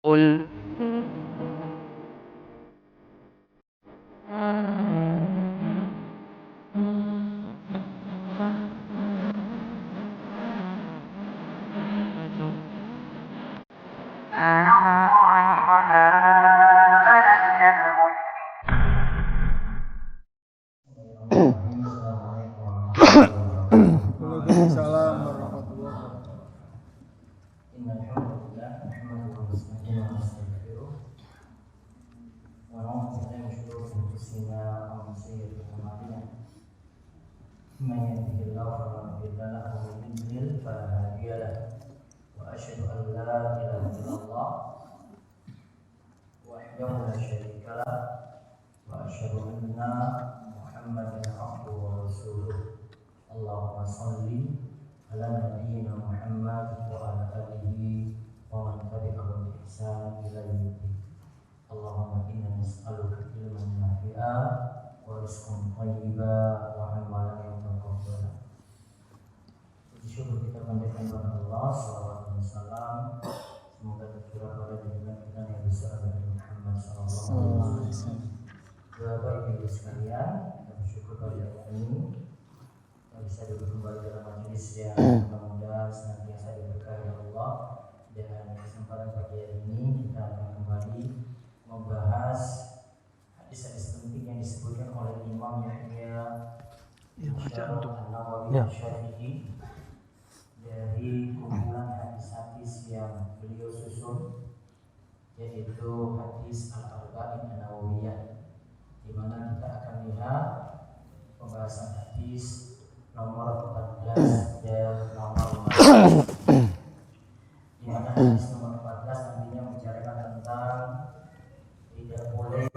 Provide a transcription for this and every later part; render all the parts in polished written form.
قل Waalaikumsalam warahmatullahi wabarakatuh. Innal hamdalillah nahmaduhu wa nasta'inuhu wa nastaghfiruh wa na'udzu billahi min shururi anfusina wa min sayyiati a'malina. Man yahdihillahu fala mudilla lahu wa man yudlil fala hadiya lahu. Wa asyhadu an la ilaha illallah wahdahu la syarika lah wa asyhadu anna Muhammadan abduhu wa rasuluh. Allahumma shalli ala nabiyyina Muhammad wa ala alihi wa man tabi'ahum bi ihsan ila yaumil. Allahumma inna nas'aluka ilman nafi'a wa rizqan thayyiban wa amalan mutaqabbala. Puji syukur kita panjatkan kepada Allah, salawat dan salam semoga tercurah pada junjungan kita yang besar Nabi Muhammad sallallahu alaihi wasallam. Bapak Ibu sekalian, kita bersyukur pada hari ini bisa duduk kembali dalam majelis yang mudah-mudahan senantiasa diberkahi Allah. Dan kesempatan pagi hari ini kita akan kembali membahas hadis-hadis penting yang disebutkan oleh Imam Yahya An-Nawawi Asy-Syafi'i dari kumpulan hadis-hadis yang beliau susun, yaitu hadis Al-Arba'in An-Nawawiyah, di mana kita akan lihat pembahasan hadis nomor 14 dan nomor 15, di mana hadis nomor 14 nantinya membicarakan tentang tidak boleh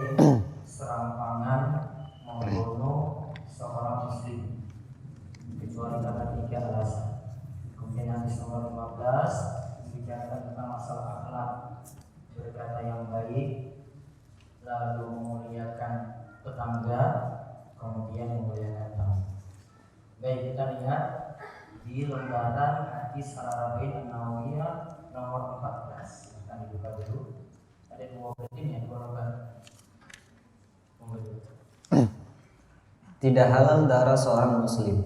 serampangan membunuh seorang muslim kecuali karena 3 alasan. Kemudian hadis nomor 15 membicarakan tentang masalah akhlak, berkata yang baik, lalu memuliakan tetangga, kemudian memuliakan tamu. Baik, kita lihat di lembaran hadis Al-Arba'in An-Nawawiyah nomor 14. Akan dibuka dulu. Ada 2 bagian ya, 2 lembar. Tidak halal darah seorang muslim.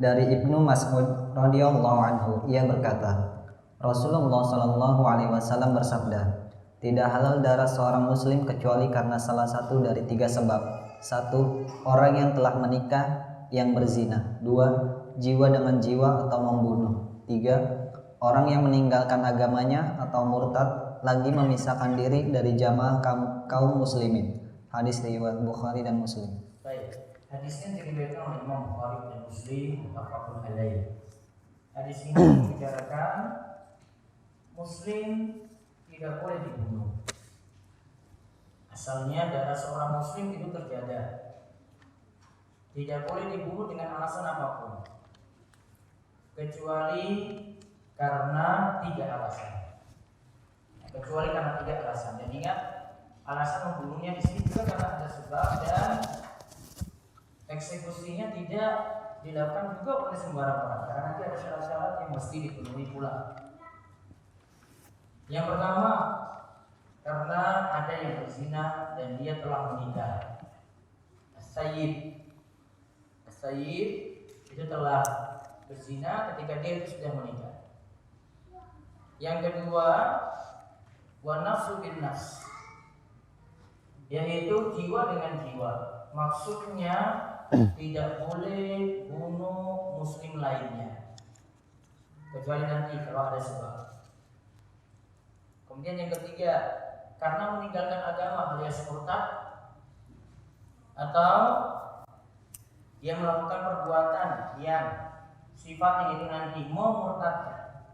Dari Ibnu Mas'ud radhiyallahu anhu, ia berkata, Rasulullah shallallahu alaihi wasallam bersabda, tidak halal darah seorang muslim kecuali karena salah satu dari 3 sebab. 1. Orang yang telah menikah yang berzina. 2. Jiwa dengan jiwa atau membunuh. 3. Orang yang meninggalkan agamanya atau murtad lagi memisahkan diri dari jamaah kaum muslimin. Hadis riwayat Bukhari dan Muslim. Baik, hadisnya diriwayatkan oleh Imam Bukhari dan Muslim, muttafaqun alaih. Hadis ini membicarakan muslim tidak boleh dibunuh. Asalnya darah seorang muslim itu terjaga, tidak boleh dibunuh dengan alasan apapun, kecuali karena 3 alasan. Kecuali karena 3 alasan. Dan ingat, alasan membunuhnya di sini juga karena ada sebab, dan eksekusinya tidak dilakukan juga oleh sembarang orang, karena nanti ada syarat-syarat yang mesti dipenuhi pula. Yang pertama, karena ada yang berzina dan dia telah menikah. As-sayyib itu telah berzina ketika dia itu sudah menikah. Yang kedua, wa nafsu bin nafs, yaitu jiwa dengan jiwa. Maksudnya tidak boleh bunuh muslim lainnya, kecuali nanti kalau ada sebab. Kemudian yang ketiga, karena meninggalkan agama alias murtad, atau dia melakukan perbuatan yang sifatnya itu nanti memurtadkan.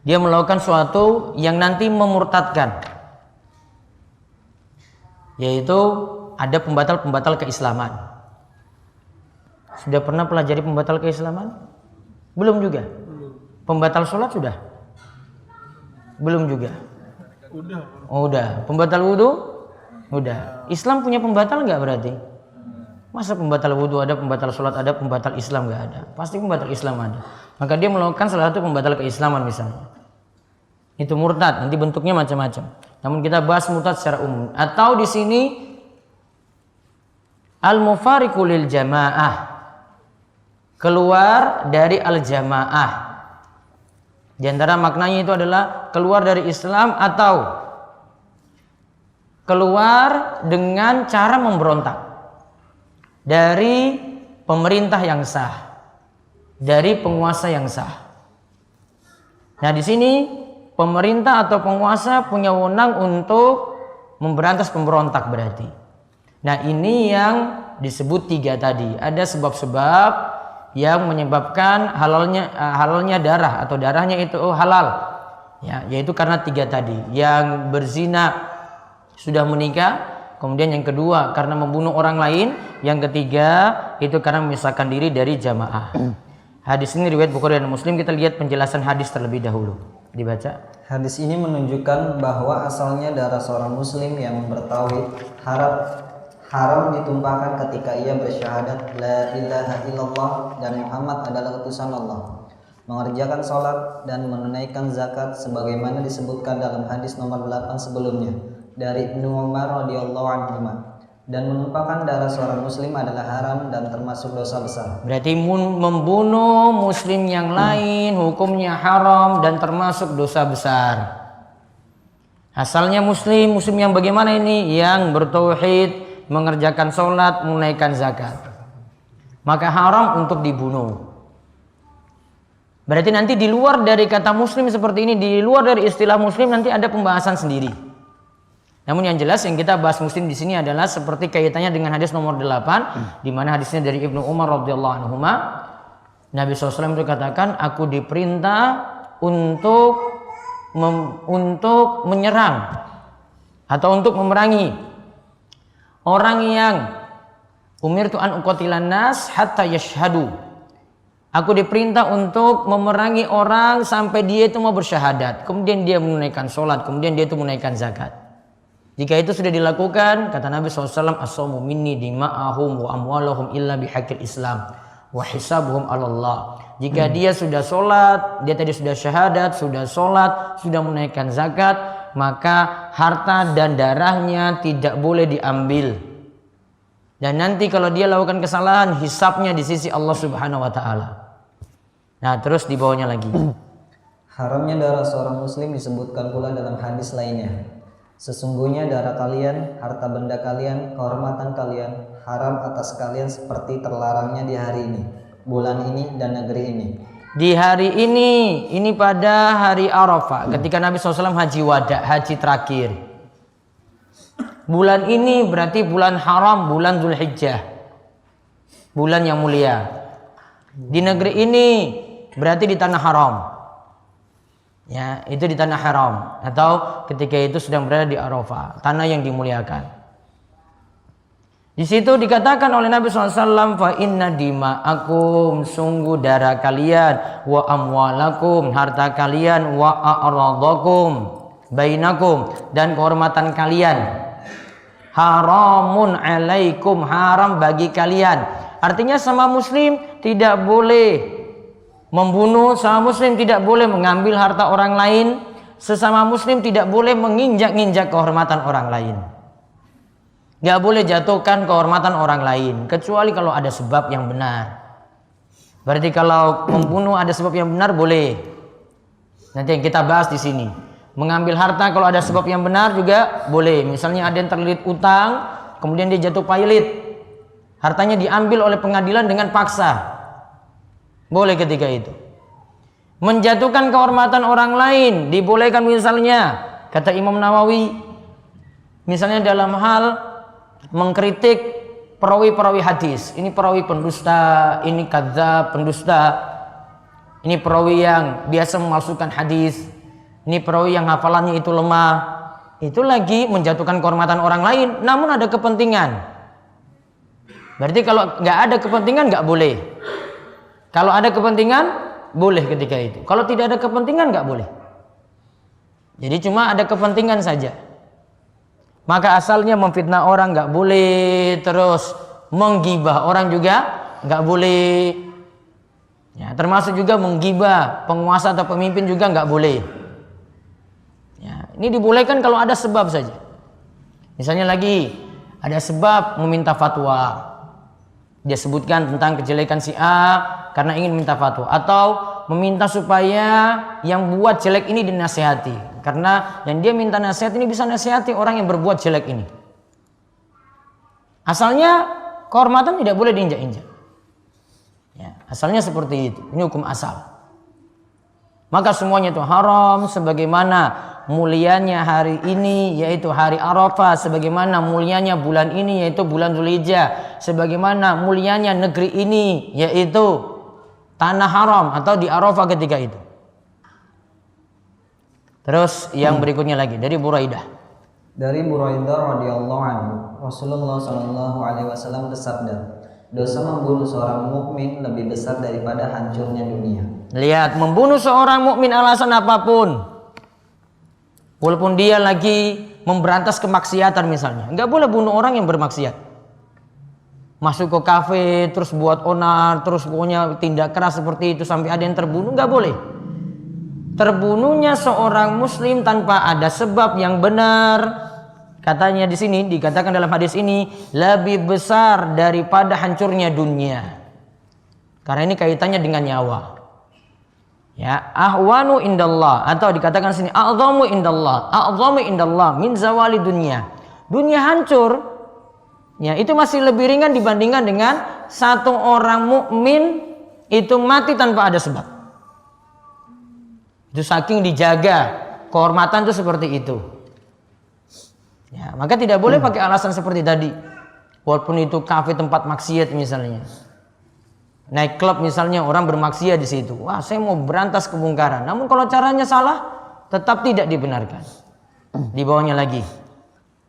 dia melakukan suatu yang nanti memurtadkan, yaitu ada pembatal-pembatal keislaman. Sudah pernah pelajari pembatal keislaman? Belum juga? Pembatal sholat sudah? Belum juga? Udah. Oh, udah. Pembatal wudu? Udah. Islam punya pembatal nggak berarti? Masa pembatal wudhu ada, pembatal sholat ada, pembatal Islam nggak ada? Pasti pembatal Islam ada. Maka dia melakukan salah satu pembatal keislaman misalnya. Itu murtad, nanti bentuknya macam-macam. Namun kita bahas murtad secara umum. Atau di sini al-mufariqu lil jamaah, keluar dari al-jamaah. Di antara maknanya itu adalah keluar dari Islam atau keluar dengan cara memberontak dari pemerintah yang sah, dari penguasa yang sah. Nah, di sini pemerintah atau penguasa punya wewenang untuk memberantas pemberontak berarti. Nah, ini yang disebut 3 tadi. Ada sebab-sebab yang menyebabkan halalnya darah atau darahnya itu halal. Ya, yaitu karena 3 tadi. Yang berzina sudah menikah. Kemudian yang kedua karena membunuh orang lain, yang ketiga itu karena memisahkan diri dari jamaah. Hadis ini riwayat Bukhari dan Muslim. Kita lihat penjelasan hadis terlebih dahulu. Dibaca. Hadis ini menunjukkan bahwa asalnya darah seorang muslim yang bertauhid haram ditumpahkan ketika ia bersyahadat la ilaha illallah dan Muhammad adalah utusan Allah, mengerjakan sholat dan menunaikan zakat sebagaimana disebutkan dalam hadis nomor 8 sebelumnya dari Ibnu Umar radhiyallahu anhu, dan menumpahkan darah seorang muslim adalah haram dan termasuk dosa besar. Berarti membunuh muslim yang lain hukumnya haram dan termasuk dosa besar. Asalnya muslim yang bagaimana ini? Yang bertauhid, mengerjakan sholat, menunaikan zakat. Maka haram untuk dibunuh. Berarti nanti di luar dari kata muslim seperti ini, di luar dari istilah muslim nanti ada pembahasan sendiri. Namun yang jelas yang kita bahas muslim di sini adalah seperti kaitannya dengan hadis nomor 8, di mana hadisnya dari Ibnu Umar radhiyallahu anhu. Nabi SAW itu katakan, aku diperintah untuk menyerang atau untuk memerangi orang yang umirtu an uqatilan nas hatta yashhadu. Aku diperintah untuk memerangi orang sampai dia itu mau bersyahadat, kemudian dia menunaikan sholat, kemudian dia itu menunaikan zakat. Jika itu sudah dilakukan, kata Nabi SAW, as-sawmu minni dima'ahum wa amwaluhum illa bihaqqil Islam wa hisabuhum 'ala Allah. Jika dia sudah sholat, dia tadi sudah syahadat, sudah sholat, sudah menunaikan zakat, maka harta dan darahnya tidak boleh diambil. Dan nanti kalau dia lakukan kesalahan, hisabnya di sisi Allah Subhanahu wa taala. Nah, terus di bawahnya lagi. Haramnya darah seorang muslim disebutkan pula dalam hadis lainnya. Sesungguhnya darah kalian, harta benda kalian, kehormatan kalian haram atas kalian seperti terlarangnya di hari ini, bulan ini dan negeri ini. Di hari ini pada hari Arafah, ketika Nabi SAW haji wada, haji terakhir. Bulan ini berarti bulan haram, bulan Zulhijjah, bulan yang mulia. Di negeri ini berarti di tanah haram. Ya, itu di tanah haram atau ketika itu sedang berada di Arafah, tanah yang dimuliakan. Di situ dikatakan oleh Nabi SAW, fa inna dima'akum, sungguh darah kalian, wa amwalakum, harta kalian, wa a'radakum, bainakum, dan kehormatan kalian, haramun alaikum, haram bagi kalian. Artinya sama muslim tidak boleh membunuh, sama muslim tidak boleh mengambil harta orang lain, sesama muslim tidak boleh menginjak-injak kehormatan orang lain. Gak boleh jatuhkan kehormatan orang lain kecuali kalau ada sebab yang benar. Berarti kalau membunuh ada sebab yang benar boleh. Nanti yang kita bahas di sini. Mengambil harta kalau ada sebab yang benar juga boleh. Misalnya ada yang terlilit utang, kemudian dia jatuh pailit, hartanya diambil oleh pengadilan dengan paksa. Boleh ketika itu. Menjatuhkan kehormatan orang lain dibolehkan, misalnya kata Imam Nawawi, misalnya dalam hal mengkritik perawi-perawi hadis. Ini perawi pendusta, ini kadzab pendusta, ini perawi yang biasa memalsukan hadis, ini perawi yang hafalannya itu lemah. Itu lagi menjatuhkan kehormatan orang lain, namun ada kepentingan. Berarti kalau nggak ada kepentingan nggak boleh. Kalau ada kepentingan boleh ketika itu. Kalau tidak ada kepentingan nggak boleh. Jadi cuma ada kepentingan saja. Maka asalnya memfitnah orang nggak boleh, terus menggibah orang juga nggak boleh. Ya, termasuk juga menggibah penguasa atau pemimpin juga nggak boleh. Ya, ini dibolehkan kalau ada sebab saja. Misalnya lagi ada sebab meminta fatwa. Dia sebutkan tentang kejelekan si A karena ingin minta fatwa, atau meminta supaya yang buat jelek ini dinasihati karena yang dia minta nasihat ini bisa nasihati orang yang berbuat jelek ini. Asalnya kehormatan tidak boleh diinjak-injak. Ya, asalnya seperti itu. Ini hukum asal. Maka semuanya itu haram, sebagaimana mulianya hari ini yaitu hari Arafah, sebagaimana mulianya bulan ini yaitu bulan Dzulhijjah, sebagaimana mulianya negeri ini yaitu tanah haram atau di Arafah ketika itu. Terus yang berikutnya lagi dari Buraidah. Dari Buraidah radhiyallahu anhu, Rasulullah shallallahu alaihi wasallam bersabda, dosa membunuh seorang mukmin lebih besar daripada hancurnya dunia. Lihat, membunuh seorang mukmin alasan apapun, walaupun dia lagi memberantas kemaksiatan misalnya, nggak boleh bunuh orang yang bermaksiat. Masuk ke kafe, terus buat onar, terus pokoknya tindak keras seperti itu sampai ada yang terbunuh, nggak boleh. Terbunuhnya seorang muslim tanpa ada sebab yang benar, katanya di sini dikatakan dalam hadis ini lebih besar daripada hancurnya dunia. Karena ini kaitannya dengan nyawa. Ya, ahwanu indallah, atau dikatakan sini a'zamu indallah min zawali dunia. Dunia hancur, ya itu masih lebih ringan dibandingkan dengan satu orang mukmin itu mati tanpa ada sebab. Itu saking dijaga kehormatan itu seperti itu. Ya, maka tidak boleh pakai alasan seperti tadi. Walaupun itu kafe tempat maksiat misalnya. Naik klub misalnya orang bermaksiat di situ. Wah, saya mau berantas kemungkaran. Namun kalau caranya salah, tetap tidak dibenarkan. Di bawahnya lagi.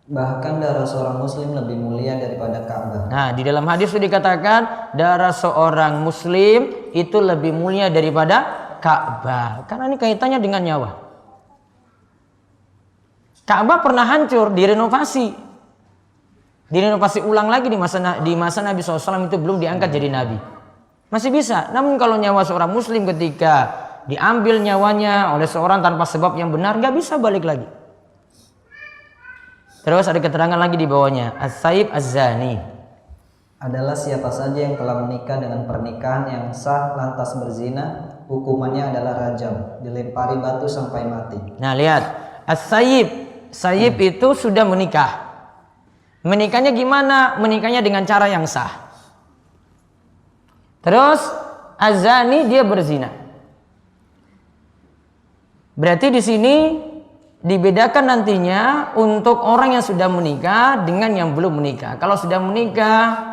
Bahkan darah seorang muslim lebih mulia daripada Ka'bah. Nah, di dalam hadis itu dikatakan darah seorang muslim itu lebih mulia daripada Ka'bah. Karena ini kaitannya dengan nyawa. Ka'bah pernah hancur, direnovasi. Direnovasi ulang lagi di masa Nabi SAW itu belum diangkat jadi Nabi. Masih bisa. Namun kalau nyawa seorang muslim ketika diambil nyawanya oleh seorang tanpa sebab yang benar, gak bisa balik lagi. Terus ada keterangan lagi di bawahnya. As-sayyib az-zani adalah siapa saja yang telah menikah dengan pernikahan yang sah lantas berzina, hukumannya adalah rajam, dilempari batu sampai mati. Nah lihat, as-sayyib itu sudah menikah. Menikahnya gimana? Menikahnya dengan cara yang sah. Terus az-zani dia berzina. Berarti di sini dibedakan nantinya untuk orang yang sudah menikah dengan yang belum menikah. Kalau sudah menikah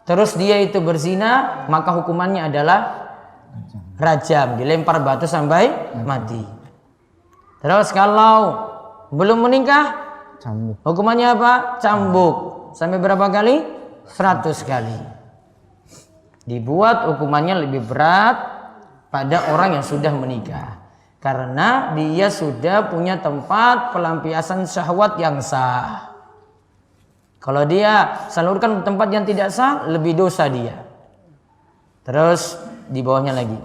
terus dia itu berzina, maka hukumannya adalah rajam, dilempar batu sampai mati. Terus kalau belum menikah, hukumannya apa? Cambuk. Sampai berapa kali? 100 kali. Dibuat hukumannya lebih berat pada orang yang sudah menikah, karena dia sudah punya tempat pelampiasan syahwat yang sah. Kalau dia salurkan tempat yang tidak sah, lebih dosa dia. Terus di bawahnya lagi.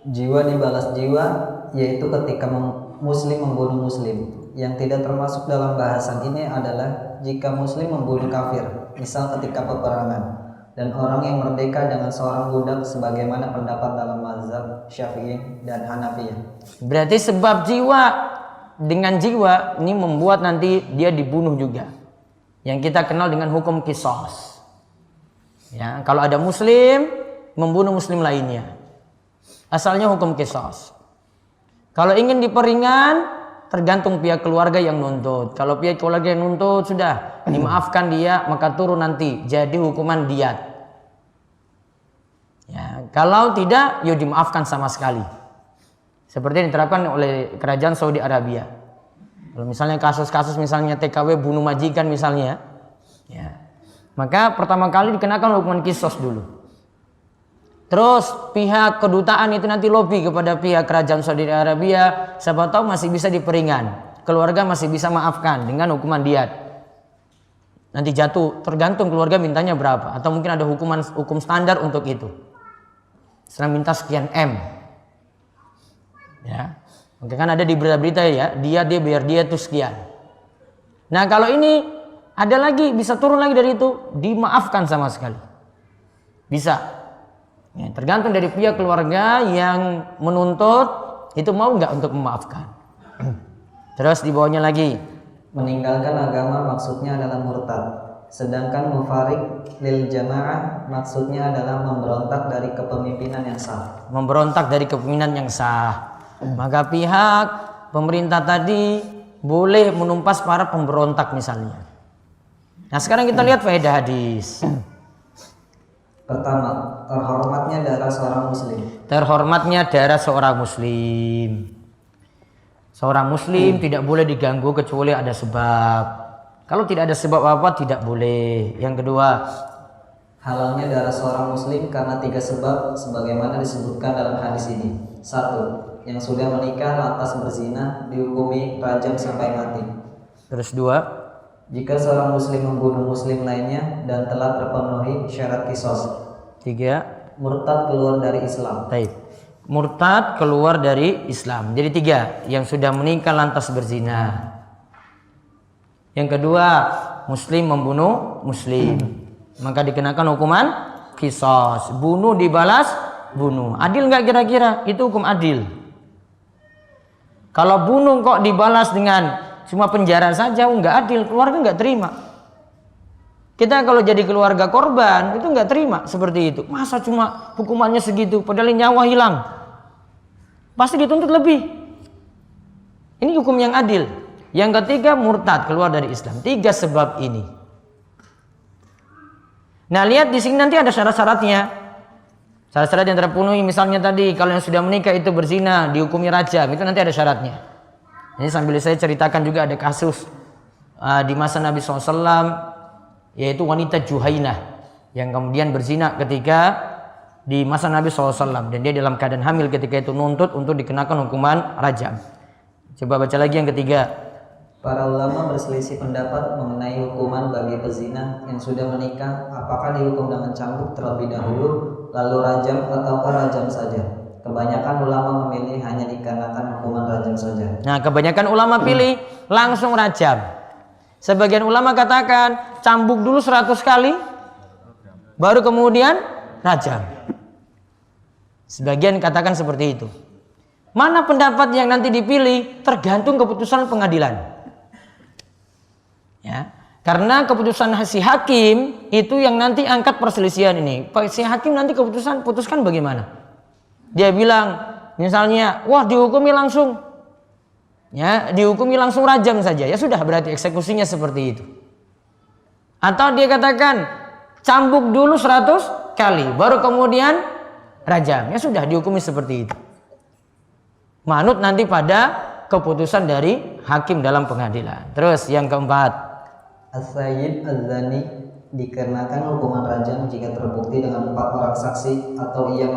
Jiwa dibalas jiwa, yaitu ketika muslim membunuh muslim. Yang tidak termasuk dalam bahasan ini adalah jika muslim membunuh kafir, misal ketika peperangan. Dan orang yang merdeka dengan seorang budak sebagaimana pendapat dalam mazhab Syafi'i dan Hanafiyah. Berarti sebab jiwa dengan jiwa ini membuat nanti dia dibunuh juga. Yang kita kenal dengan hukum qisas. Ya, kalau ada muslim membunuh muslim lainnya, asalnya hukum qisas. Kalau ingin diperingan, tergantung pihak keluarga yang nuntut. Kalau pihak keluarga yang nuntut sudah dimaafkan dia, maka turun nanti jadi hukuman diat. Ya, kalau tidak, ya dimaafkan sama sekali. Seperti yang diterapkan oleh kerajaan Saudi Arabia. Kalau misalnya kasus-kasus misalnya TKW bunuh majikan misalnya, ya, maka pertama kali dikenakan hukuman qisas dulu. Terus pihak kedutaan itu nanti lobby kepada pihak kerajaan Saudi Arabia, siapa tahu masih bisa diperingan, keluarga masih bisa maafkan dengan hukuman diat. Nanti jatuh, tergantung keluarga mintanya berapa, atau mungkin ada hukum standar untuk itu. Islam minta sekian M. Ya. Mungkin kan ada di berita-berita ya, dia biar dia tuh sekian. Nah, kalau ini ada lagi bisa turun lagi dari itu, dimaafkan sama sekali. Bisa. Ya, tergantung dari pihak keluarga yang menuntut itu mau nggak untuk memaafkan. Terus di bawahnya lagi, meninggalkan agama maksudnya adalah murtad. Sedangkan mufarik lil jamaah maksudnya adalah memberontak dari kepemimpinan yang sah. Memberontak dari kepemimpinan yang sah. Maka pihak pemerintah tadi boleh menumpas para pemberontak misalnya. Nah, sekarang kita lihat faedah hadis. Pertama, terhormatnya darah seorang muslim. Terhormatnya darah seorang muslim. Seorang muslim tidak boleh diganggu kecuali ada sebab. Kalau tidak ada sebab apa tidak boleh. Yang kedua, halalnya darah seorang muslim karena 3 sebab sebagaimana disebutkan dalam hadis ini. 1. Yang sudah menikah lantas berzina dihukumi rajam sampai mati. Terus 2, jika seorang muslim membunuh muslim lainnya dan telah terpenuhi syarat qisas. 3, murtad keluar dari Islam. Baik. Murtad keluar dari Islam. Jadi 3, yang sudah menikah lantas berzina. Yang kedua, muslim membunuh muslim, maka dikenakan hukuman qisas. Bunuh dibalas bunuh. Adil nggak kira-kira? Itu hukum adil. Kalau bunuh kok dibalas dengan cuma penjara saja, nggak adil. Keluarga nggak terima. Kita kalau jadi keluarga korban itu nggak terima seperti itu. Masa cuma hukumannya segitu, padahal nyawa hilang. Pasti dituntut lebih. Ini hukum yang adil. Yang ketiga, murtad keluar dari Islam. 3 sebab ini. Nah, lihat di sini nanti ada syarat-syaratnya. Syarat-syarat yang terpenuhi, misalnya tadi kalau yang sudah menikah itu berzina dihukumi rajam, itu nanti ada syaratnya. Ini sambil saya ceritakan juga ada kasus di masa Nabi SAW, yaitu wanita Juhainah yang kemudian berzina ketika di masa Nabi SAW, dan dia dalam keadaan hamil ketika itu, nuntut untuk dikenakan hukuman rajam. Coba baca lagi yang ketiga. Para ulama berselisih pendapat mengenai hukuman bagi pezina yang sudah menikah, apakah dihukum dengan cambuk terlebih dahulu lalu rajam ataukah rajam saja. Kebanyakan ulama memilih hanya dikarenakan hukuman rajam saja. Nah, kebanyakan ulama pilih langsung rajam. Sebagian ulama katakan cambuk dulu 100 kali baru kemudian rajam. Sebagian katakan seperti itu. Mana pendapat yang nanti dipilih tergantung keputusan pengadilan. Ya, karena keputusan si hakim itu yang nanti angkat perselisihan ini. Si hakim nanti putuskan bagaimana? Dia bilang misalnya, wah dihukumi langsung, ya dihukumi langsung rajam saja, ya sudah berarti eksekusinya seperti itu. Atau dia katakan cambuk dulu 100 kali, baru kemudian rajam, ya sudah dihukumi seperti itu. Manut nanti pada keputusan dari hakim dalam pengadilan. Terus yang keempat, as-sayyid az-zani dikenakan hukuman rajam jika terbukti dengan 4 orang saksi atau ia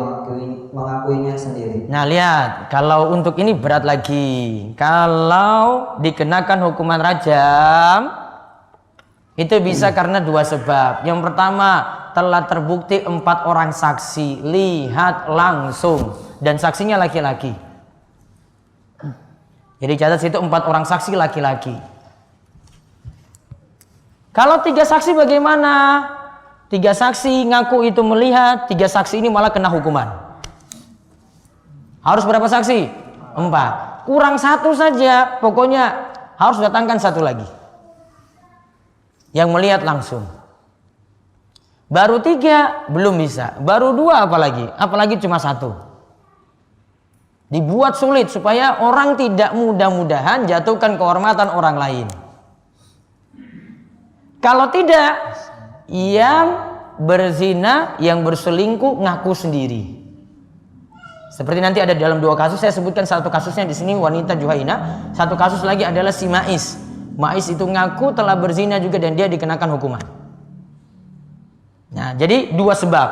mengakuinya sendiri. Nah, lihat, kalau untuk ini berat lagi. Kalau dikenakan hukuman rajam itu bisa karena 2 sebab. Yang pertama, telah terbukti 4 orang saksi lihat langsung dan saksinya laki-laki. Jadi catat situ 4 orang saksi laki-laki. Kalau 3 saksi bagaimana? 3 saksi ngaku itu melihat, 3 saksi ini malah kena hukuman. Harus berapa saksi? 4. Kurang 1 saja, pokoknya harus datangkan 1 lagi yang melihat langsung. Baru 3 belum bisa, baru 2 apalagi cuma 1. Dibuat sulit supaya orang tidak mudah-mudahan jatuhkan kehormatan orang lain. Kalau tidak, yang berzina, yang berselingkuh ngaku sendiri. Seperti nanti ada dalam 2 kasus, saya sebutkan 1 kasusnya di sini wanita Juhainah, 1 kasus lagi adalah si Ma'is. Ma'is itu ngaku telah berzina juga dan dia dikenakan hukuman. Nah, jadi 2 sebab.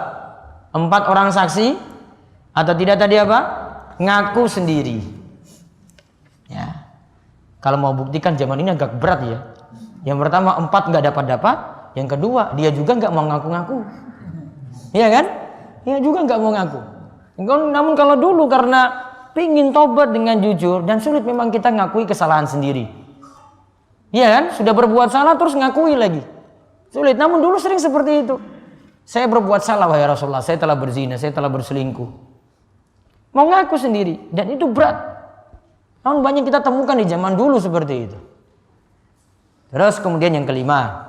4 orang saksi atau tidak tadi apa? Ngaku sendiri. Ya. Kalau mau buktikan zaman ini agak berat ya. Yang pertama 4 nggak dapat, Yang kedua, dia juga nggak mau ngaku-ngaku. Iya kan? Dia juga nggak mau ngaku. Namun kalau dulu karena pingin tobat dengan jujur dan sulit memang kita ngakui kesalahan sendiri. Iya kan? Sudah berbuat salah terus ngakui lagi. Sulit. Namun dulu sering seperti itu. Saya berbuat salah wahai Rasulullah, saya telah berzina, saya telah berselingkuh. Mau ngaku sendiri dan itu berat. Namun banyak kita temukan di zaman dulu seperti itu. Terus kemudian yang kelima,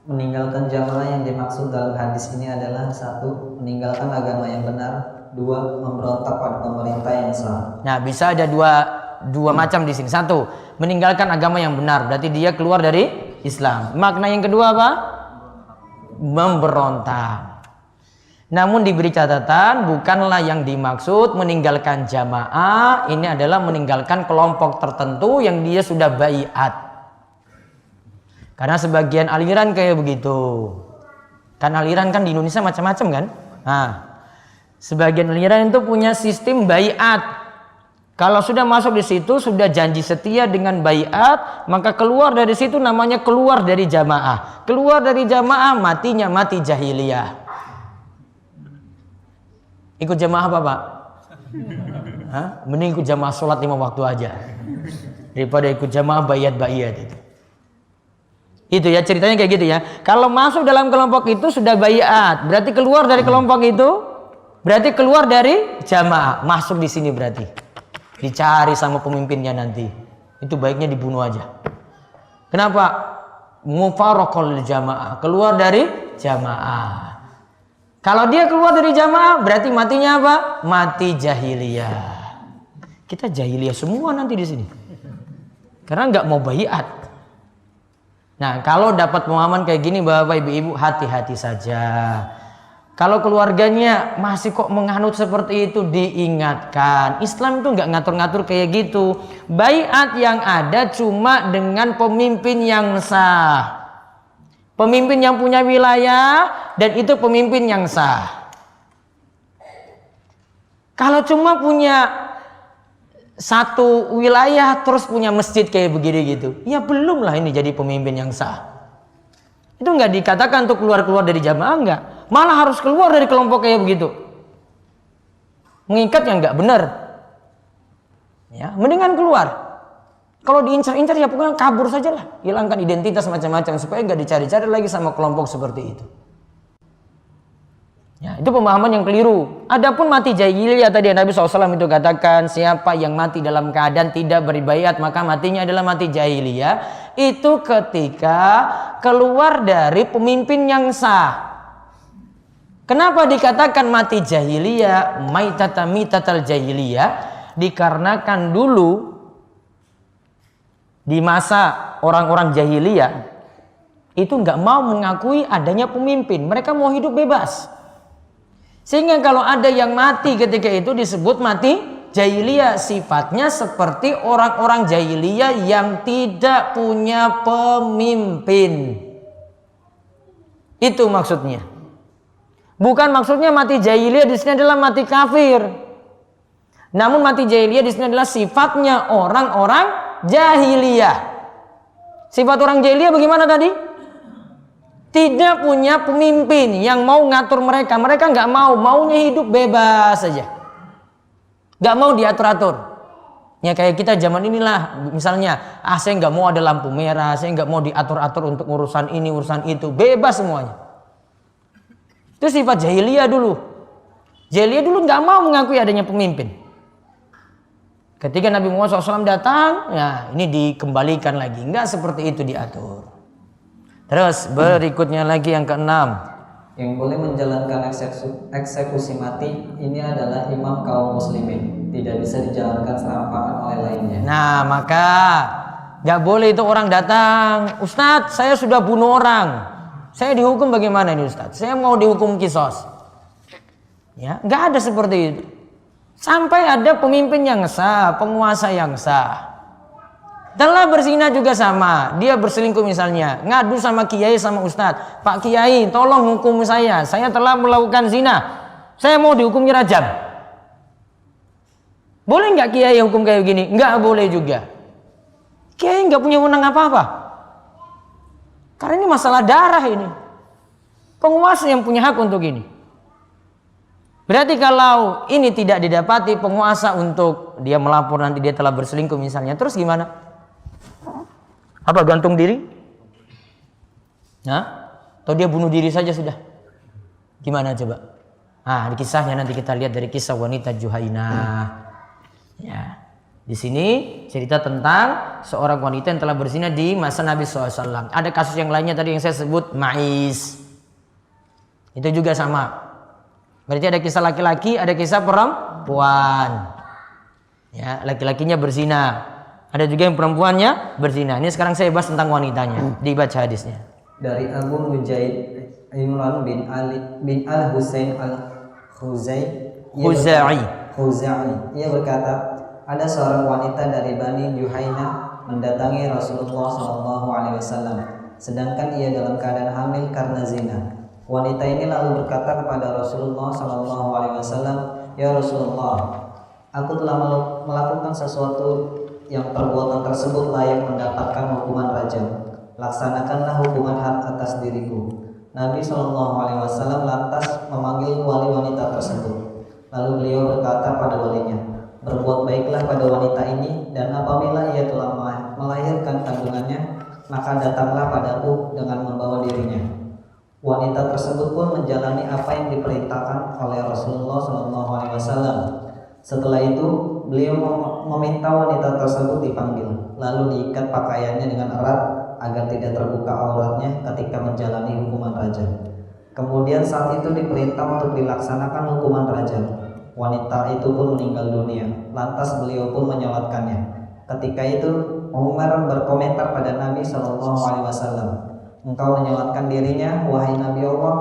Meninggalkan jamaah yang dimaksud dalam hadis ini adalah 1. Meninggalkan agama yang benar. 2. Memberontak pada pemerintah yang sah. nah bisa ada dua macam di sini. 1, meninggalkan agama yang benar, berarti dia keluar dari Islam. Makna yang kedua apa? Memberontak. Namun diberi catatan, bukanlah yang dimaksud meninggalkan jamaah ini adalah meninggalkan kelompok tertentu yang dia sudah baiat. Karena sebagian aliran kayak begitu. Kan aliran kan di Indonesia macam-macam kan? Nah, sebagian aliran itu punya sistem baiat. Kalau sudah masuk di situ, sudah janji setia dengan baiat, maka keluar dari situ namanya keluar dari jamaah. Keluar dari jamaah matinya mati jahiliyah. Ikut jamaah apa Pak? Hah? Mending ikut jamaah sholat 5 waktu aja daripada ikut jamaah baiat-baiat itu. Itu ya ceritanya kayak gitu ya. Kalau masuk dalam kelompok itu sudah baiat, berarti keluar dari kelompok itu, berarti keluar dari jamaah. Masuk di sini berarti dicari sama pemimpinnya nanti. Itu baiknya dibunuh aja. Kenapa? Mufaraqul jamaah, keluar dari jamaah. Kalau dia keluar dari jamaah berarti matinya apa? Mati jahiliyah. Kita jahiliyah semua nanti di sini. Karena nggak mau baiat. Nah, kalau dapat pemahaman kayak gini Bapak Ibu, hati-hati saja. Kalau keluarganya masih kok menganut seperti itu, diingatkan. Islam itu nggak ngatur-ngatur kayak gitu. Baiat yang ada cuma dengan pemimpin yang sah. Pemimpin yang punya wilayah dan itu pemimpin yang sah. Kalau cuma punya satu wilayah terus punya masjid kayak begini gitu, ya belum lah ini jadi pemimpin yang sah. Itu nggak dikatakan untuk keluar dari jamaah, enggak. Malah harus keluar dari kelompok kayak begitu. Mengikat yang nggak benar. Ya, mendingan keluar. Kalau diincar-incar ya pokoknya kabur sajalah, hilangkan identitas macam-macam supaya nggak dicari-cari lagi sama kelompok seperti itu. Ya, itu pemahaman yang keliru. Adapun mati jahiliyah tadi Nabi SAW itu katakan siapa yang mati dalam keadaan tidak berbaiat maka matinya adalah mati jahiliyah. Itu ketika keluar dari pemimpin yang sah. Kenapa dikatakan mati jahiliyah, mitatal jahiliyah? Dikarenakan dulu di masa orang-orang jahiliyah itu nggak mau mengakui adanya pemimpin. Mereka mau hidup bebas. Sehingga kalau ada yang mati ketika itu disebut mati jahiliyah. Sifatnya seperti orang-orang jahiliyah yang tidak punya pemimpin. Itu maksudnya. Bukan maksudnya mati jahiliyah di sini adalah mati kafir. Namun mati jahiliyah di sini adalah sifatnya orang-orang jahiliyah. Sifat orang jahiliyah bagaimana tadi? Tidak punya pemimpin yang mau ngatur mereka. Mereka nggak mau, maunya hidup bebas saja. Nggak mau diatur-atur. Ya kayak kita zaman inilah, misalnya, saya nggak mau ada lampu merah, saya nggak mau diatur-atur untuk urusan ini, urusan itu, bebas semuanya. Itu sifat jahiliyah dulu. Jahiliyah dulu nggak mau mengakui adanya pemimpin. Ketika Nabi Muhammad SAW datang, ya ini dikembalikan lagi, nggak seperti itu diatur. Terus berikutnya lagi yang keenam. Yang boleh menjalankan eksekusi mati ini adalah imam kaum muslimin. Tidak bisa dijalankan serampangan oleh lainnya. Nah maka gak boleh itu orang datang, Ustadz saya sudah bunuh orang, saya dihukum bagaimana ini Ustadz? Saya mau dihukum kisos. Ya, gak ada seperti itu. Sampai ada pemimpin yang sah, penguasa yang sah. Telah berzina juga sama, dia berselingkuh misalnya, ngadu sama kiai sama ustadz, Pak Kiai tolong hukum saya telah melakukan zina, saya mau dihukumi rajam. Boleh nggak kiai hukum kayak gini? Nggak boleh juga. Kiai nggak punya wewenang apa-apa. Karena ini masalah darah ini. Penguasa yang punya hak untuk ini. Berarti kalau ini tidak didapati penguasa untuk dia melapor nanti dia telah berselingkuh misalnya, terus gimana? Apa gantung diri? Nah, atau dia bunuh diri saja sudah? Gimana coba? Di kisahnya nanti kita lihat dari kisah wanita Juhainah. Ya, di sini cerita tentang seorang wanita yang telah berzina di masa Nabi SAW. Ada kasus yang lainnya tadi yang saya sebut Ma'is. Itu juga sama. Berarti ada kisah laki-laki, ada kisah perempuan. Ya, laki-lakinya berzina. Ada juga yang perempuannya berzina. Ini sekarang saya bahas tentang wanitanya. Dibaca hadisnya. Dari Abu Mujaid Imran bin Ali bin Al Husain Al Khuzai. Ia berkata, ada seorang wanita dari Bani Juhainah mendatangi Rasulullah SAW, sedangkan ia dalam keadaan hamil karena zina. Wanita ini lalu berkata kepada Rasulullah SAW, "Ya Rasulullah, aku telah melakukan sesuatu yang perbuatan tersebut layak mendapatkan hukuman rajam. Laksanakanlah hukuman had atas diriku." Nabi SAW lantas memanggil wali wanita tersebut. Lalu beliau berkata pada walinya, "Berbuat baiklah pada wanita ini, dan apabila ia telah melahirkan kandungannya, maka datanglah padaku dengan membawa dirinya." Wanita tersebut pun menjalani apa yang diperintahkan oleh Rasulullah SAW. Setelah itu, beliau meminta wanita tersebut dipanggil, lalu diikat pakaiannya dengan erat agar tidak terbuka auratnya ketika menjalani hukuman rajam. Kemudian saat itu diperintah untuk dilaksanakan hukuman rajam. Wanita itu pun meninggal dunia. Lantas beliau pun menyolatkannya. Ketika itu Umar berkomentar pada Nabi SAW, "Engkau menyolatkan dirinya, wahai Nabi Allah,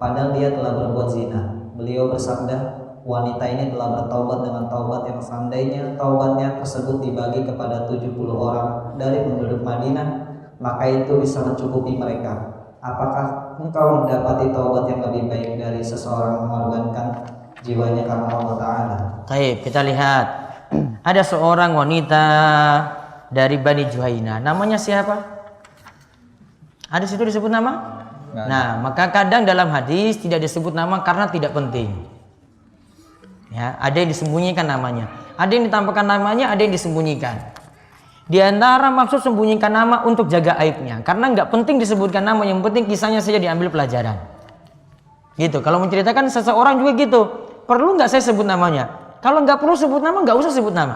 padahal dia telah berbuat zina." Beliau bersabda, "Wanita ini telah bertaubat dengan taubat yang seandainya taubatnya tersebut dibagi kepada 70 orang dari penduduk Madinah, maka itu bisa mencukupi mereka. Apakah engkau mendapati taubat yang lebih baik dari seseorang mengorbankan jiwanya karena Allah Ta'ala?" Baik, kita lihat. Ada seorang wanita dari Bani Juhainah. Namanya siapa? Ada situ disebut nama? Nah, maka kadang dalam hadis tidak disebut nama karena tidak penting. Ya, ada yang disembunyikan namanya. Ada yang ditampakkan namanya, ada yang disembunyikan. Di antara maksud sembunyikan nama untuk jaga aibnya, karena nggak penting disebutkan nama, yang penting kisahnya saja diambil pelajaran. Gitu. Kalau menceritakan seseorang juga gitu, perlu nggak saya sebut namanya? Kalau nggak perlu sebut nama, nggak usah sebut nama.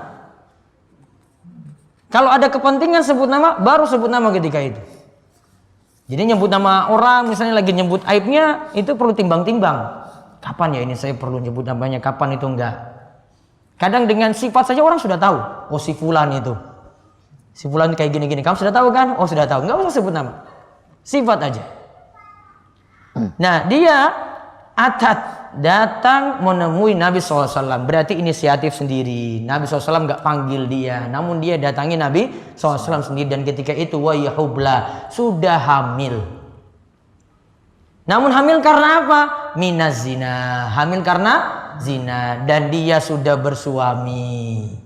Kalau ada kepentingan sebut nama, baru sebut nama ketika itu. Jadi nyebut nama orang, misalnya lagi nyebut aibnya, itu perlu timbang-timbang. Kapan ya ini saya perlu nyebut namanya, kapan itu enggak. Kadang dengan sifat saja orang sudah tahu. Oh, si fulan itu. Si fulan kayak gini-gini. Kamu sudah tahu kan? Oh, sudah tahu. Enggak usah sebut nama. Sifat aja. Nah, dia datang menemui Nabi SAW. Berarti inisiatif sendiri. Nabi SAW enggak panggil dia. Namun dia datangi Nabi SAW sendiri. Dan ketika itu, wa yahubla, sudah hamil. Namun hamil karena apa? Minaz zina. Hamil karena zina. Dan dia sudah bersuami.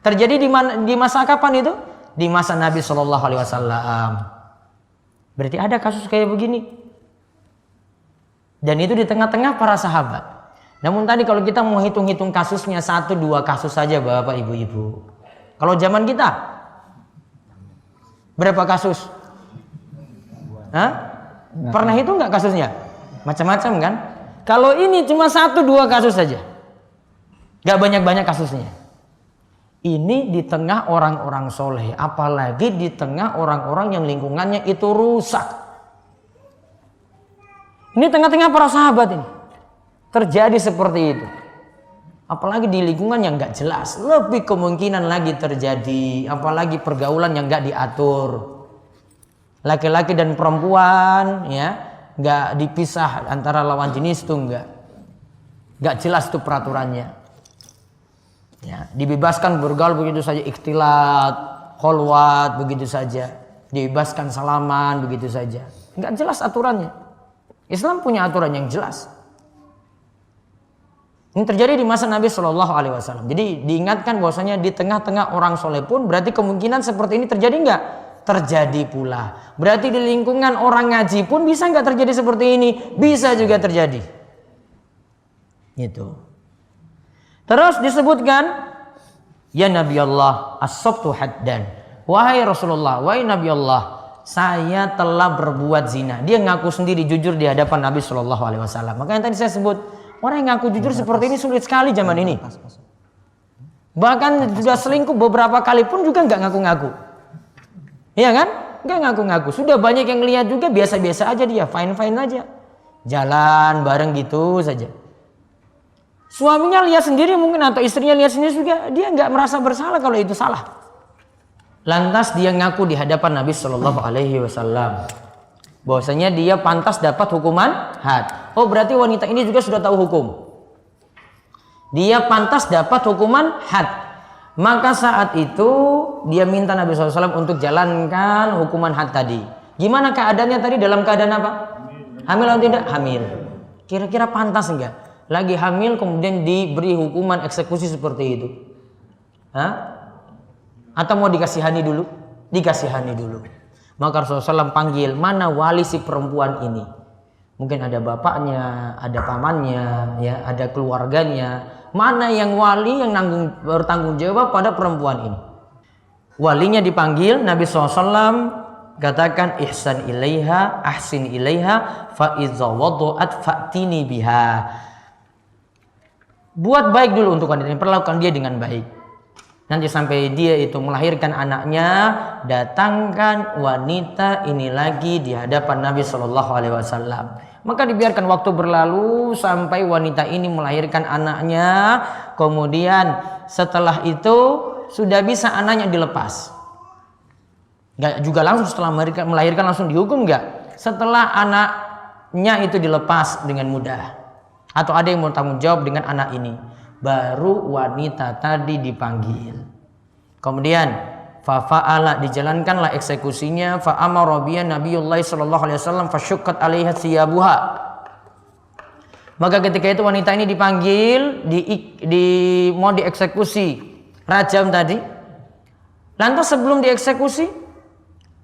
Terjadi di masa kapan itu? Di masa Nabi SAW. Berarti ada kasus kayak begini. Dan itu di tengah-tengah para sahabat. Namun tadi kalau kita mau hitung-hitung kasusnya, 1-2 kasus saja Bapak Ibu-Ibu. Kalau zaman kita berapa kasus? Hah? Pernah hitung nggak kasusnya? Macam-macam kan? Kalau ini cuma 1-2 kasus saja, nggak banyak-banyak kasusnya. Ini di tengah orang-orang soleh, apalagi di tengah orang-orang yang lingkungannya itu rusak. Ini tengah-tengah para sahabat ini terjadi seperti itu. Apalagi di lingkungan yang nggak jelas, lebih kemungkinan lagi terjadi. Apalagi pergaulan yang nggak diatur. Laki-laki dan perempuan, ya, nggak dipisah antara lawan jenis tuh nggak jelas tuh peraturannya. Ya, dibebaskan bergaul begitu saja, ikhtilat, kholwat begitu saja, dibebaskan salaman begitu saja, nggak jelas aturannya. Islam punya aturan yang jelas. Ini terjadi di masa Nabi SAW. Jadi diingatkan bahwasanya di tengah-tengah orang soleh pun berarti kemungkinan seperti ini terjadi nggak? terjadi pula. Berarti di lingkungan orang ngaji pun bisa nggak terjadi seperti ini? Bisa juga terjadi. Gitu. Terus disebutkan, ya Nabi Allah, as-sabtu haddan. Wahai Rasulullah, wahai Nabi Allah, saya telah berbuat zina. Dia ngaku sendiri jujur di hadapan Nabi Shallallahu Alaihi Wasallam. Makanya tadi saya sebut, orang yang ngaku jujur seperti ini sulit sekali zaman ini. Bahkan sudah selingkuh beberapa kali pun juga nggak ngaku-ngaku. Iya kan? Nggak ngaku-ngaku. Sudah banyak yang lihat juga biasa-biasa aja dia, fine-fine aja. Jalan bareng gitu saja. Suaminya lihat sendiri mungkin atau istrinya lihat sendiri juga, dia nggak merasa bersalah kalau itu salah. Lantas dia ngaku di hadapan Nabi Shallallahu Alaihi Wasallam bahwasanya dia pantas dapat hukuman had. Oh berarti wanita ini juga sudah tahu hukum. Dia pantas dapat hukuman had. Maka saat itu dia minta Nabi SAW untuk jalankan hukuman had tadi. Gimana keadaannya tadi, dalam keadaan apa? Hamil atau tidak? Hamil. Kira-kira pantas enggak? Lagi hamil kemudian diberi hukuman eksekusi seperti itu? Hah? Atau mau dikasihani dulu? Dikasihani dulu. Maka Rasulullah SAW panggil, mana wali si perempuan ini? Mungkin ada bapaknya, ada pamannya, ya, ada keluarganya. Mana yang wali yang bertanggung jawab pada perempuan ini? Walinya dipanggil, Nabi SAW katakan, ihsan ilaiha, ahsin ilaiha, fa iza wadu'at fa'tini biha. Buat baik dulu untuk wanita ini, perlakukan dia dengan baik. Nanti sampai dia itu melahirkan anaknya, datangkan wanita ini lagi di hadapan Nabi Shallallahu Alaihi Wasallam. Maka dibiarkan waktu berlalu sampai wanita ini melahirkan anaknya. Kemudian setelah itu sudah bisa anaknya dilepas. Gak juga langsung setelah melahirkan langsung dihukum, enggak. Setelah anaknya itu dilepas dengan mudah. Atau ada yang mau tanggung jawab dengan anak ini, baru wanita tadi dipanggil. Kemudian fa'ala, dijalankanlah eksekusinya. Fa'amara biha Nabiyullah sallallahu alaihi wasallam fasyukkat 'alaiha thiyabuha. Maka ketika itu wanita ini dipanggil, mau dieksekusi rajam tadi. Lantas sebelum dieksekusi,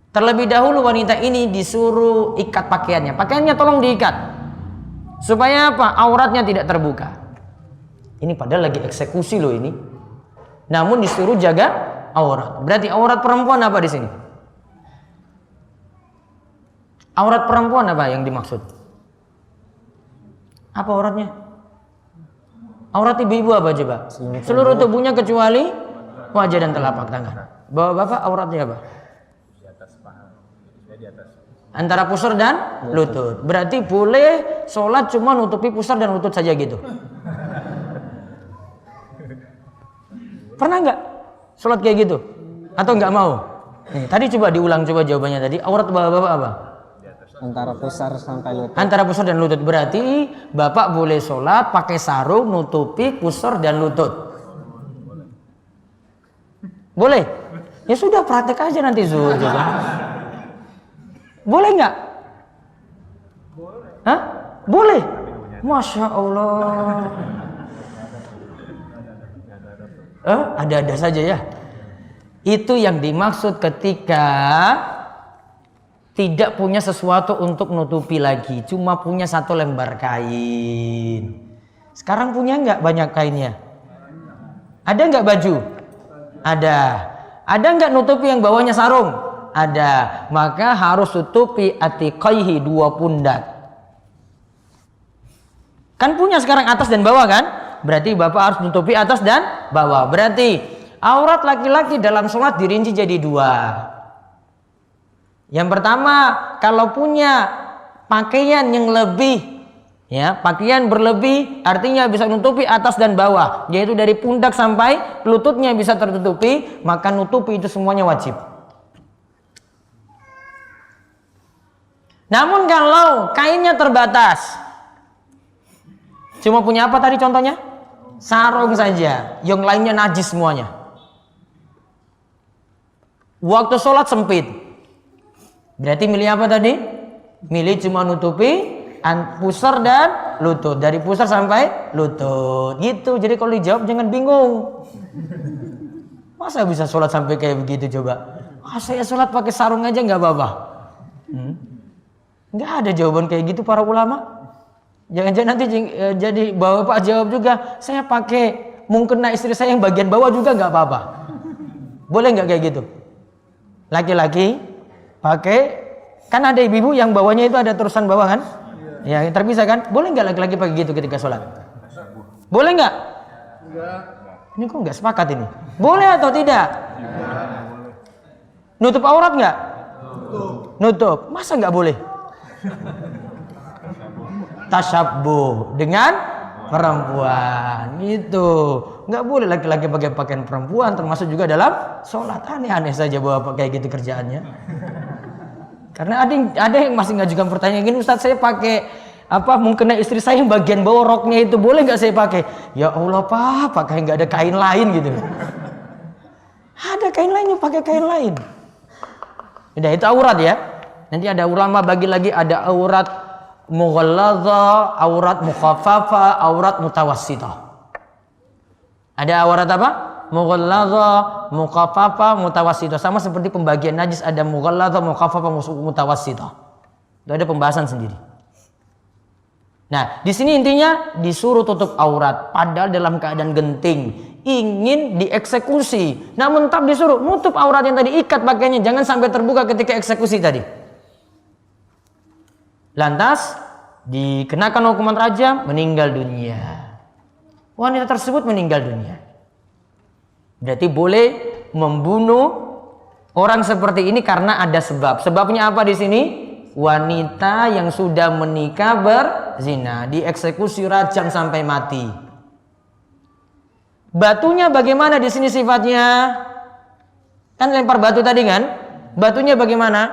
terlebih dahulu wanita ini disuruh ikat pakaiannya. Pakaiannya tolong diikat. Supaya apa? Auratnya tidak terbuka. Ini padahal lagi eksekusi loh ini. Namun disuruh jaga aurat. Berarti aurat perempuan apa di sini? Aurat perempuan apa yang dimaksud? Apa auratnya? Aurat ibu-ibu apa coba? Seluruh tubuhnya kecuali wajah dan telapak tangan. Bapak auratnya apa? Di atas paha. Di atas. Antara pusar dan lutut. Berarti boleh sholat cuma nutupi pusar dan lutut saja gitu. Pernah nggak sholat kayak gitu? Atau nggak mau? Nih, tadi coba diulang coba jawabannya tadi. Aurat bapak apa? Antara pusar sampai lutut. Antara pusar dan lutut. Berarti bapak boleh sholat pakai sarung nutupi pusar dan lutut. Boleh? Ya sudah, praktek aja nanti Zul. Boleh nggak? Boleh. Hah? Boleh. Masya Allah. Ada-ada saja ya. Itu yang dimaksud ketika tidak punya sesuatu untuk nutupi lagi, cuma punya satu lembar kain. Sekarang punya nggak banyak kainnya? Ada nggak baju? Ada. Ada nggak nutupi yang bawahnya sarung? Ada. Maka harus tutupi atiqaihi, 2 pundak. Kan punya sekarang atas dan bawah kan? Berarti bapak harus nutupi atas dan bawah. Berarti aurat laki-laki dalam sholat dirinci jadi 2. Yang pertama, kalau punya pakaian yang lebih, ya, pakaian berlebih artinya bisa nutupi atas dan bawah, yaitu dari pundak sampai lututnya bisa tertutupi, maka nutupi itu semuanya wajib. Namun kalau kainnya terbatas, cuma punya apa tadi contohnya? Sarung saja, yang lainnya najis semuanya. Waktu sholat sempit, berarti milih apa tadi? Milih cuma nutupi pusar dan lutut, dari pusar sampai lutut, gitu. Jadi kalau dijawab jangan bingung. Masa bisa sholat sampai kayak begitu coba? Saya sholat pakai sarung aja nggak apa-apa. Nggak ada jawaban kayak gitu para ulama. Jangan-jangan nanti jadi bapak jawab juga, saya pakai mukena istri saya yang bagian bawah juga nggak apa-apa. Boleh nggak kayak gitu? Laki-laki pakai, kan ada ibu-ibu yang bawahnya itu ada terusan bawah kan? Ya terpisah kan? Boleh nggak laki-laki pakai gitu ketika sholat? Boleh nggak? Ini kok nggak sepakat ini? Boleh atau tidak? Nutup aurat nggak? Nutup. Masa nggak boleh? Tasyabbuh dengan perempuan gitu. Nggak boleh laki-laki pakai pakaian perempuan, termasuk juga dalam sholat. Aneh-aneh saja bapak kayak gitu kerjaannya. Karena ada yang masih ngajukan pertanyaan gini, Ustaz, saya pakai mukena istri saya yang bagian bawah roknya itu boleh nggak saya pakai? Ya Allah Pak, pakai nggak ada kain lain gitu. Ada kain lain, pakai kain lain. Udah itu aurat ya. Nanti ada ulama bagi lagi, ada aurat mughalladha, aurat mukhaffafa, aurat mutawassithah. Ada aurat apa? Mughalladha, mukhaffafa, mutawassithah. Sama seperti pembagian najis, ada mughalladha, mukhaffafa, mutawassithah. Itu ada pembahasan sendiri. Nah, di sini intinya disuruh tutup aurat padahal dalam keadaan genting, ingin dieksekusi. Namun tetap disuruh nutup aurat yang tadi, ikat pakaiannya, jangan sampai terbuka ketika eksekusi tadi. Lantas dikenakan hukuman rajam, meninggal dunia. Wanita tersebut meninggal dunia. Berarti boleh membunuh orang seperti ini karena ada sebab. Sebabnya apa di sini? Wanita yang sudah menikah berzina, dieksekusi rajam sampai mati. Batunya bagaimana di sini sifatnya? Kan lempar batu tadi kan? Batunya bagaimana?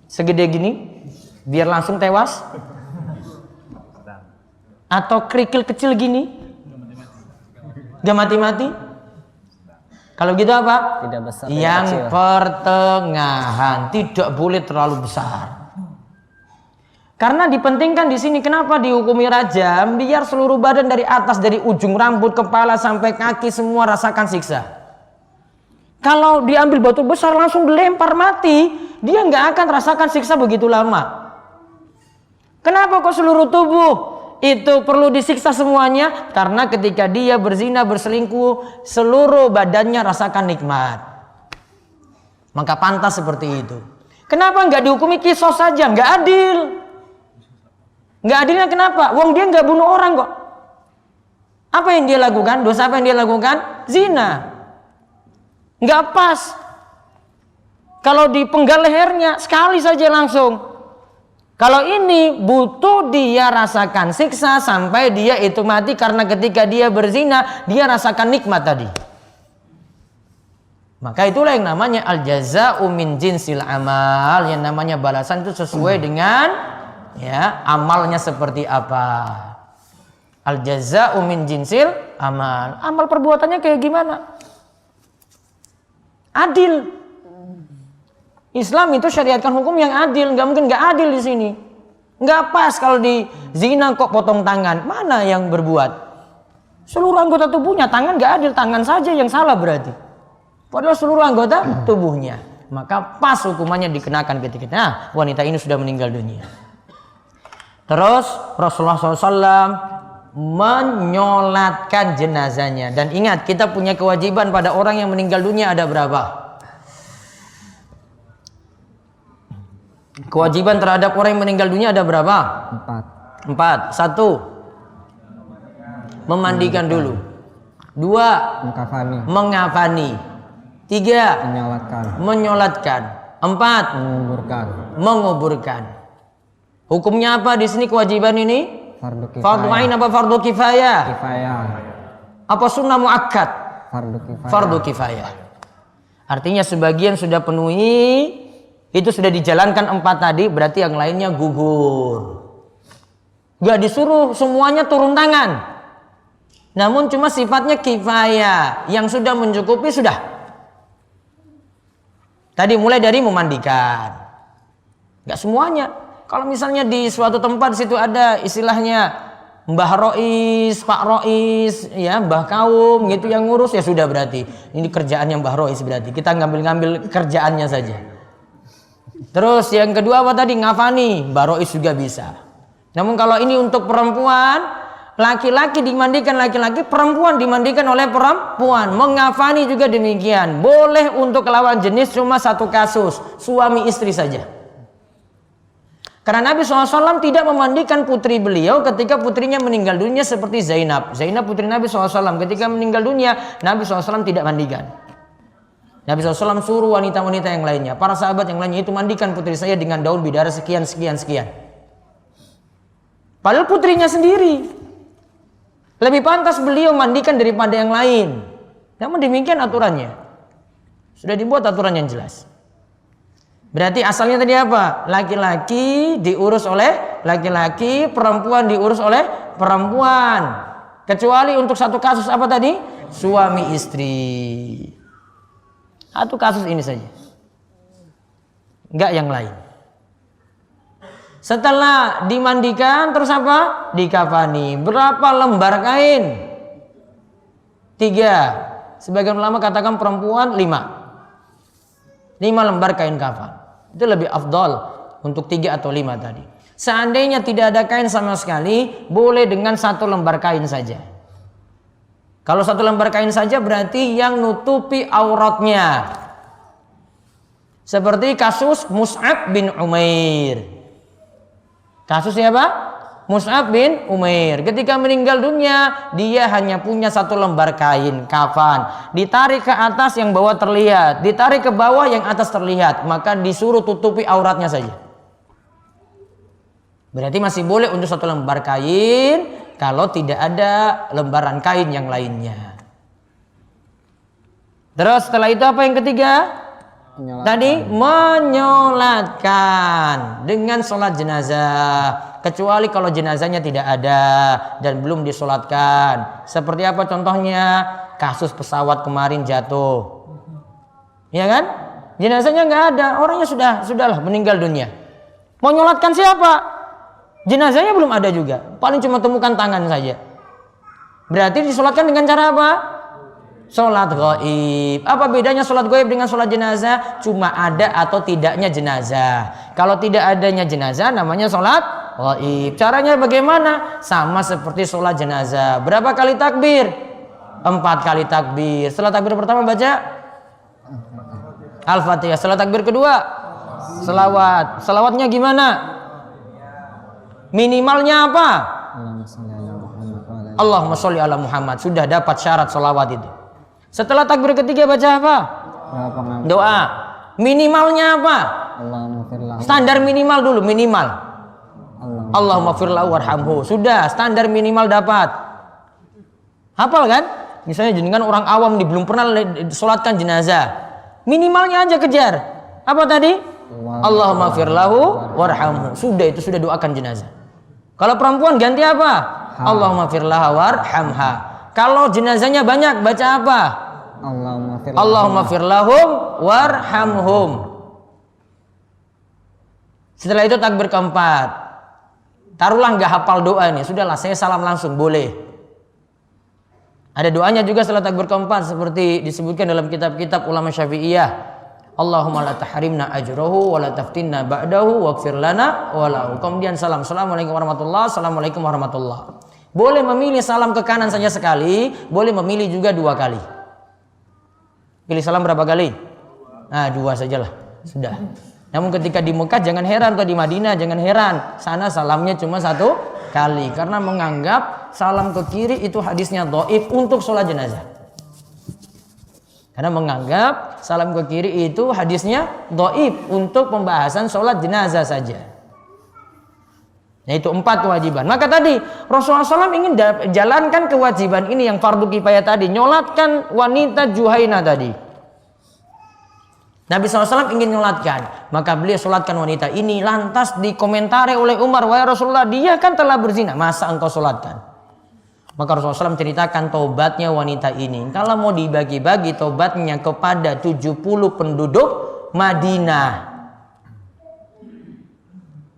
Segede gini? Biar langsung tewas? Atau kerikil kecil gini? Gak mati-mati? Kalau gitu apa? Tidak besar, yang kecil. Pertengahan, tidak boleh terlalu besar. Karena dipentingkan di sini, kenapa dihukumi rajam? Biar seluruh badan dari atas, dari ujung rambut, kepala sampai kaki semua rasakan siksa. Kalau diambil batu besar langsung dilempar mati, dia nggak akan rasakan siksa begitu lama. Kenapa kok seluruh tubuh itu perlu disiksa semuanya? Karena ketika dia berzina, berselingkuh, seluruh badannya rasakan nikmat. Maka pantas seperti itu. Kenapa nggak dihukumi kisos saja? Nggak adil. Nggak adilnya kenapa? Wong dia nggak bunuh orang kok. Apa yang dia lakukan? Dosa apa yang dia lakukan? Zina. Nggak pas. Kalau dipenggal lehernya sekali saja langsung. Kalau ini butuh dia rasakan siksa sampai dia itu mati, karena ketika dia berzina dia rasakan nikmat tadi. Maka itulah yang namanya al-jaza'u min jinsil amal, yang namanya balasan itu sesuai dengan ya amalnya seperti apa. Al-jaza'u min jinsil amal. Amal perbuatannya kayak gimana? Adil. Islam itu syariatkan hukum yang adil, nggak mungkin nggak adil di sini. Nggak pas kalau di zina kok potong tangan. Mana yang berbuat? Seluruh anggota tubuhnya, tangan nggak adil, tangan saja yang salah berarti. Padahal seluruh anggota tubuhnya. Maka pas hukumannya dikenakan ketika wanita ini sudah meninggal dunia. Terus Rasulullah SAW menyolatkan jenazahnya. Dan ingat, kita punya kewajiban pada orang yang meninggal dunia ada berapa? Kewajiban terhadap orang yang meninggal dunia ada berapa? 4. 1. Memandikan dulu. 2. Mengkafani. 3. Menyolatkan. 4. Menguburkan. Hukumnya apa di sini kewajiban ini? Fardu ain apa fardu kifayah? Apa sunnah muakkad? Fardu kifayah. Artinya sebagian sudah penuhi, itu sudah dijalankan 4 tadi, berarti yang lainnya gugur. Gak disuruh semuanya turun tangan, namun cuma sifatnya kifayah, yang sudah mencukupi sudah. Tadi mulai dari memandikan, gak semuanya. Kalau misalnya di suatu tempat situ ada istilahnya Mbah Rois, Pak Rois, ya Mbah Kaum gitu yang ngurus, ya sudah berarti ini kerjaannya Mbah Rois, berarti kita ngambil kerjaannya saja. Terus yang kedua apa tadi? Ngafani, Mbah Rois juga bisa. Namun kalau ini untuk perempuan, laki-laki dimandikan laki-laki, perempuan dimandikan oleh perempuan. Mengafani juga demikian. Boleh untuk lawan jenis cuma satu kasus, suami istri saja. Karena Nabi SAW tidak memandikan putri beliau ketika putrinya meninggal dunia seperti Zainab. Zainab putri Nabi SAW ketika meninggal dunia, Nabi SAW tidak mandikan. Nabi SAW suruh wanita-wanita yang lainnya, para sahabat yang lainnya itu mandikan putri saya dengan daun bidara sekian. Padahal putrinya sendiri. Lebih pantas beliau mandikan daripada yang lain. Namun demikian aturannya. Sudah dibuat aturan yang jelas. Berarti asalnya tadi apa? Laki-laki diurus oleh laki-laki, perempuan diurus oleh perempuan. Kecuali untuk satu kasus apa tadi? Suami istri. Satu kasus ini saja. Enggak yang lain. Setelah dimandikan terus apa? Dikafani. Berapa lembar kain? 3. Sebagian ulama katakan perempuan 5 lembar kain kafan. Itu lebih afdal untuk 3 atau 5 tadi. Seandainya tidak ada kain sama sekali, boleh dengan 1 lembar kain saja. Kalau 1 lembar kain saja berarti yang nutupi auratnya. Seperti kasus Mus'ab bin Umair. Kasus siapa? Mus'ab bin Umair. Ketika meninggal dunia, dia hanya punya 1 lembar kain kafan. Ditarik ke atas yang bawah terlihat, ditarik ke bawah yang atas terlihat, maka disuruh tutupi auratnya saja. Berarti masih boleh untuk 1 lembar kain kalau tidak ada lembaran kain yang lainnya. Terus setelah itu apa yang ketiga? Tadi menyolatkan dengan sholat jenazah, kecuali kalau jenazahnya tidak ada dan belum disolatkan. Seperti apa contohnya? Kasus pesawat kemarin jatuh, ya kan? Jenazahnya nggak ada, orangnya sudahlah meninggal dunia. Mau nyolatkan siapa? Jenazahnya belum ada juga, paling cuma temukan tangan saja. Berarti disolatkan dengan cara apa? Sholat gaib. Apa bedanya sholat gaib dengan sholat jenazah? Cuma ada atau tidaknya jenazah. Kalau tidak adanya jenazah namanya sholat gaib. Caranya bagaimana? Sama seperti sholat jenazah. Berapa kali takbir? 4 kali takbir. Setelah takbir pertama baca Al-Fatihah. Setelah takbir kedua selawat. Selawatnya gimana? Minimalnya apa? Allahumma sholli ala Muhammad. Sudah dapat syarat selawat itu. Setelah takbir ketiga baca apa? Doa. Minimalnya apa? Standar minimal dulu, minimal. Allahumma firlahu warhamhu. Sudah, standar minimal dapat. Hafal kan? Misalnya jenengan orang awam nih belum pernah sholatkan jenazah. Minimalnya aja kejar. Apa tadi? Allahumma firlahu warhamhu. Sudah, itu sudah doakan jenazah. Kalau perempuan ganti apa? Allahumma firlaha warhamha. Kalau jenazahnya banyak baca apa? Allahumma firlahum warhamhum. Setelah itu takbir keempat. Taruhlah nggak hafal doa ini, sudahlah saya salam langsung boleh. Ada doanya juga setelah takbir keempat seperti disebutkan dalam kitab-kitab ulama Syafi'iyah. Allahumma la tahrimna ajrahu wa la taftinna ba'dahu waghfir lana wa lahu. Kemudian salam. Assalamualaikum warahmatullahi. Assalamualaikum warahmatullahi. Boleh memilih salam ke kanan saja sekali, boleh memilih juga 2 kali. Pilih salam berapa kali? 2 sajalah, sudah. Namun ketika di Mekah jangan heran, atau di Madinah jangan heran, sana salamnya cuma 1 kali, karena menganggap salam ke kiri itu hadisnya dhaif untuk sholat jenazah. Karena menganggap salam ke kiri itu hadisnya dhaif untuk pembahasan sholat jenazah saja. Yaitu 4 kewajiban. Maka tadi Rasulullah SAW ingin jalankan kewajiban ini yang fardu kifayah tadi, nyolatkan wanita Juhainah tadi. Nabi SAW ingin nyolatkan, maka beliau sholatkan wanita ini. Lantas dikomentari oleh Umar, wahai Rasulullah, dia kan telah berzina, masa engkau sholatkan? Maka Rasulullah SAW menceritakan taubatnya wanita ini. Kalau mau dibagi-bagi taubatnya kepada 70 penduduk Madinah.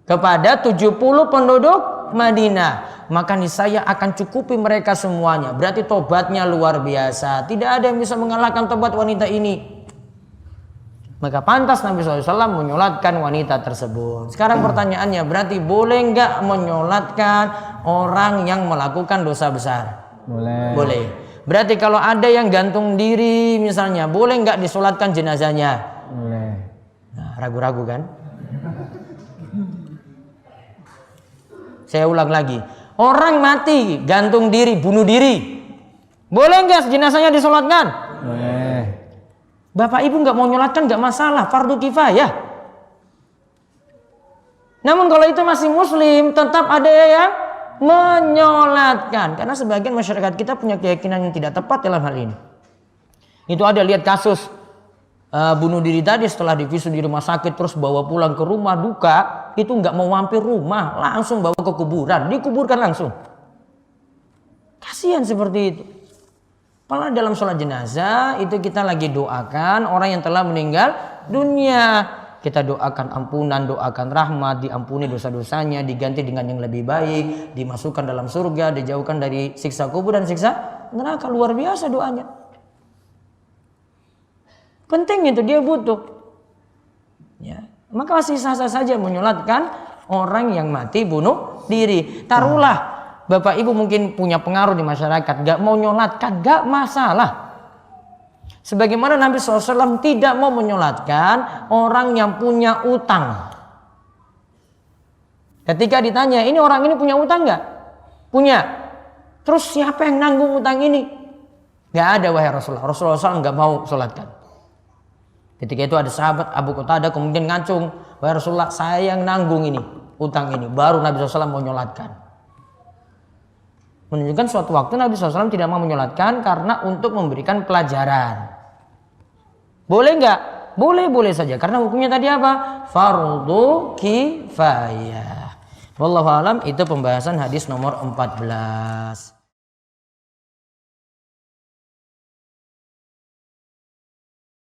Kepada 70 penduduk Madinah, maka niscaya akan cukupi mereka semuanya. Berarti tobatnya luar biasa. Tidak ada yang bisa mengalahkan tobat wanita ini. Maka pantas Nabi SAW menyolatkan wanita tersebut. Sekarang pertanyaannya, berarti boleh nggak menyolatkan orang yang melakukan dosa besar? Boleh. Boleh. Berarti kalau ada yang gantung diri misalnya, boleh nggak disolatkan jenazahnya? Boleh. Nah, ragu-ragu kan? Saya ulang lagi. Orang mati, gantung diri, bunuh diri. Boleh nggak jenazahnya disolatkan? Boleh. Bapak ibu nggak mau nyolatkan nggak masalah, fardu kifayah. Namun kalau itu masih muslim, tetap ada yang menyolatkan. Karena sebagian masyarakat kita punya keyakinan yang tidak tepat dalam hal ini. Itu ada lihat kasus bunuh diri tadi setelah divisum di rumah sakit terus bawa pulang ke rumah duka, itu nggak mau mampir rumah, langsung bawa ke kuburan, dikuburkan langsung. Kasihan seperti itu. Padahal dalam sholat jenazah itu kita lagi doakan orang yang telah meninggal dunia. Kita doakan ampunan, doakan rahmat, diampuni dosa-dosanya, diganti dengan yang lebih baik, dimasukkan dalam surga, dijauhkan dari siksa kubur dan siksa neraka. Luar biasa doanya. Penting itu, dia butuh. Ya, maka masih sah-sah saja menyolatkan orang yang mati bunuh diri. Taruhlah Bapak Ibu mungkin punya pengaruh di masyarakat, gak mau nyolatkan, gak masalah. Sebagaimana Nabi SAW tidak mau menyolatkan orang yang punya utang. Ketika ditanya, ini orang ini punya utang gak? Punya. Terus siapa yang nanggung utang ini? Gak ada wahai Rasulullah. Rasulullah SAW gak mau sholatkan. Ketika itu ada sahabat Abu Qatadah kemudian ngacung, wahai Rasulullah saya yang nanggung ini, utang ini. Baru Nabi SAW mau nyolatkan. Menunjukkan suatu waktu Nabi SAW tidak mau menyolatkan karena untuk memberikan pelajaran. Boleh nggak? Boleh-boleh saja. Karena hukumnya tadi apa? Fardu kifayah. Wallahu alam, itu pembahasan hadis nomor 14.